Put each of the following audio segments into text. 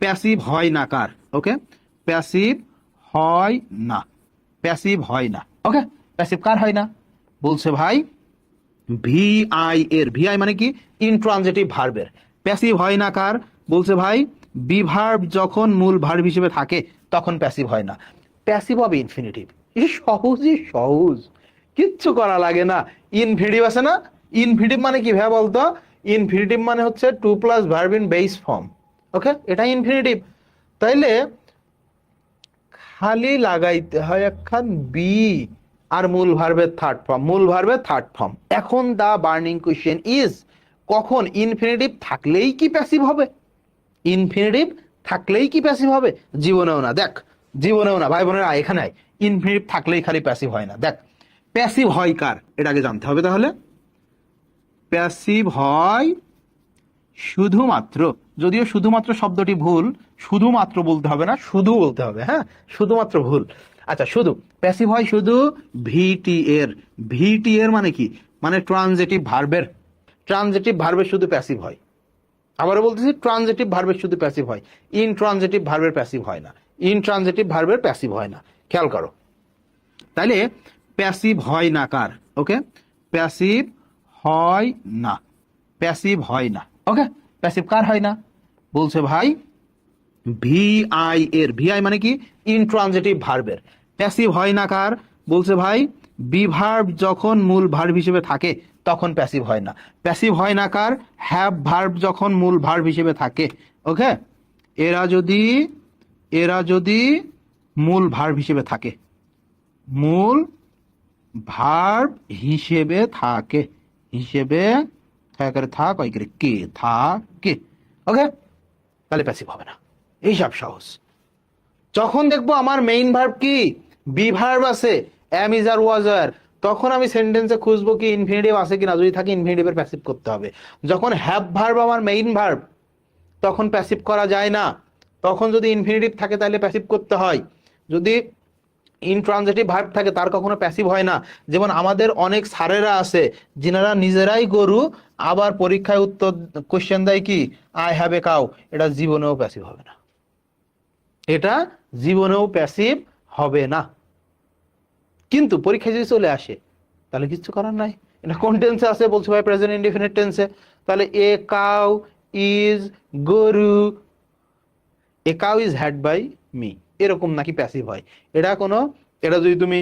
Passive হয় না কার? ওকে, passive হয় না, প্যাসিভ হয় না। ওকে, প্যাসিভ কার হয় না? বলছে ভাই ভিআই এর, ভিআই মানে কি? ইনট্রানজিটিভ ভার্বের। প্যাসিভ হয় না কার? বলছে ভাই বি ভার্ব যখন মূল ভার্ব হিসেবে থাকে তখন প্যাসিভ হয় না। প্যাসিভ হবে ইনফিনিটিভ। এই সহজই সহজ, কিচ্ছু করা লাগে না। ইনফিনিটিভ আছে না? ইনফিনিটিভ মানে কি ভাই বলতো? ইনফিনিটিভ মানে হচ্ছে to plus verb in base form. Okay, এটা ইনফিনিটিভ। তাইলে খালি লাগাইতে হয় একখান বি আর মূল ভার্বের থার্ড ফর্ম, মূল ভার্বের থার্ড ফর্ম। এখন দা বার্নিং কোয়েশ্চেন ইজ, কখন ইনফিনিটিভ থাকলেই কি প্যাসিভ হবে? ইনফিনিটিভ থাকলেই কি প্যাসিভ হবে? জীবনেও না। দেখ, জীবনেও না ভাই বোনেরা, এখানে ইনফিনিটিভ থাকলেই খালি প্যাসিভ হয় না। দেখ, প্যাসিভ হয় কার এটা আগে জানতে হবে। তাহলে প্যাসিভ হয় শুধুমাত্র, যদিও শুধুমাত্র শব্দটি ভুল, শুধুমাত্র বলতে হবে না, শুধু বলতে হবে। হ্যাঁ, শুধুমাত্র ভুল। আচ্ছা, শুধু প্যাসিভ হয় শুধু ভিটি এর। ভিটি এর মানে কি? মানে ট্রানজিটিভ ভার্বের। ট্রানজিটিভ ভার্বের শুধু প্যাসিভ হয়। আবারও বলতেছি, ট্রানজিটিভ ভার্বের শুধু প্যাসিভ হয়, ইনট্রানজিটিভ ভার্বের প্যাসিভ হয় না। ইনট্রানজিটিভ ভার্বের প্যাসিভ হয় না, খেয়াল করো। তাইলে প্যাসিভ হয় না কার? ওকে, প্যাসিভ হয় না, প্যাসিভ হয় না। ওকে, প্যাসিভ কার হয় না? বলছে ভাই ভিআই এর। ভিআই মানে কি? ইনট্রানজিটিভ ভার্বের। প্যাসিভ হয় না কার? বলছে ভাই বি ভার্ব যখন মূল ভার্ব হিসেবে থাকে তখন প্যাসিভ হয় না। প্যাসিভ হয় না কার? হ্যাভ ভার্ব যখন মূল ভার্ব হিসেবে থাকে। ওকে, এরা যদি মূল ভার্ব হিসেবে থাকে, মূল ভার্ব হিসেবে থাকে, হিসেবে থাক ওই করে কে থাকে। ওকে, তাহলে প্যাসিভ হবে না। এইসব সহজ। যখন দেখবো আমার মেইন ভার্ব কি বি ভার্ব আছে, এম ইজ আর ওয়াজ আর, তখন আমি সেন্টেন্সে খুঁজবো কি ইনফিনিটিভ আছে কিনা। যদি থাকে ইনফিনিটিভের প্যাসিভ করতে হবে। যখন হ্যাভ ভার্ব আমার মেইন ভার্ব, তখন প্যাসিভ করা যায় না। তখন যদি ইনফিনিটিভ থাকে তাহলে প্যাসিভ করতে হয়। যদি ইনট্রানজিটিভ ভার্ব থাকে তার কখনো প্যাসিভ হয় না। যেমন আমাদের অনেক স্যারেরা আছে যিনারা নিজেরাই গরু, আবার পরীক্ষায় উত্তর কোশ্চেন দেয় কি আই হ্যাভ এ কাউ। এটা জীবনেও প্যাসিভ হবে না, এটা জীবনেও প্যাসিভ হবে না। কিন্তু পরীক্ষায় যদি চলে আসে তাহলে কিছু করার নাই। এটা কোন টেন্সে আছে? বলছে ভাই প্রেজেন্ট ইনডিফিনিট টেন্সে। তাহলে এ কাউ ইজ গরু, a cow is had by me, এরকম নাকি প্যাসিভ হয়? এটা যদি তুমি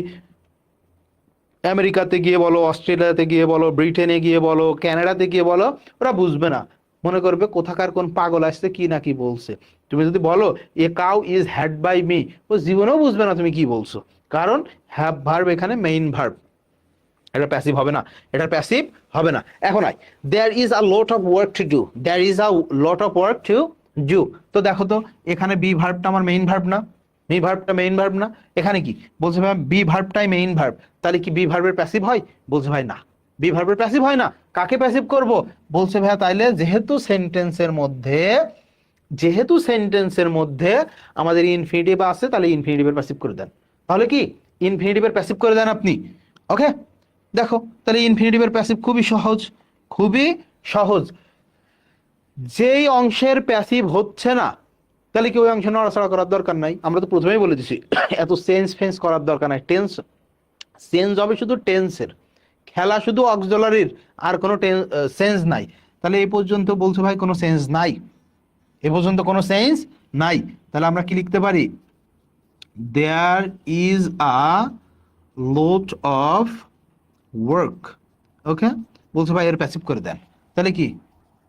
আমেরিকাতে গিয়ে বলো, অস্ট্রেলিয়াতে গিয়ে বলো, ব্রিটেনে গিয়ে বলো, কানাডাতে গিয়ে বলো, ওরা বুঝবে না। মনে করবে কোথাকার কোন পাগল আসছে কি না কি বলছে। তুমি যদি বলো a cow is had by me, ও জীবনেও বুঝবে না তুমি কি বলছো। কারণ হ্যাভ ভার্ব এখানে মেইন ভার্ব, এটা প্যাসিভ হবে না, এটা প্যাসিভ হবে না। এখন আই, there is a lot of work to do, there is a lot of work to do. তো দেখো তো এখানে বি ভার্বটা আমার মেইন ভার্ব না? বি ভার্বটা মেইন ভার্ব না? এখানে কি বলছে ভাই বি ভার্বটাই মেইন ভার্ব, তাহলে কি বি ভার্বের প্যাসিভ হয়? বলছে ভাই না, বি ভার্বের প্যাসিভ হয় না। কাকে প্যাসিভ করব? বলছে ভাই তাইলে যেহেতু সেন্টেন্সের মধ্যে আমাদের ইনফিনিটিভ আছে, তাহলে ইনফিনিটিভের প্যাসিভ করে দেন। তাহলে কি ইনফিনিটিভের প্যাসিভ করে দেন আপনি। ওকে, দেখো তাহলে ইনফিনিটিভের প্যাসিভ খুবই সহজ, খুবই সহজ। যেই অংশের প্যাসিভ হচ্ছে না তাহলে কি ওই অংশ নড়াচড়া করার দরকার নাই। আমরা তো প্রথমেই বলে দিছি এত সেন্স ফেন্স করার দরকার নাই। চেঞ্জ হবে শুধু টেন্সের, খেলা শুধু অক্সিলারির, আর কোনো সেন্স নাই। তাহলে এই পর্যন্ত বলছো ভাই কোনো সেন্স নাই, এ পর্যন্ত কোনো সেন্স নাই। তাহলে আমরা কি লিখতে পারি? There is a lot of work. Okay, বলছো ভাই এর প্যাসিভ করে দেন। তাহলে কি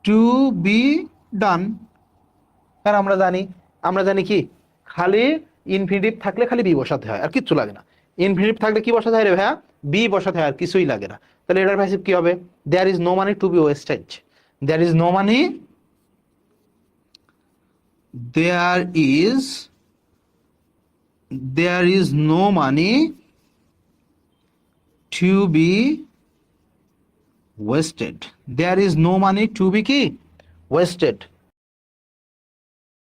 টু বি ডান। কারণ আমরা জানি কি খালি ইনফিনিটিভ থাকলে খালি বি বসাতে হয়, আর কিচ্ছু লাগে না। ইনফিনিটিভ থাকলে কি বসাতে হয় রে ভাইয়া? বি বসাতে হয়, আর কিছুই লাগে না। তাহলে এটার প্যাসিভ কি হবে? There is no money to be wasted. There is no money, there is no money to be wasted. There is no money to be কি wasted.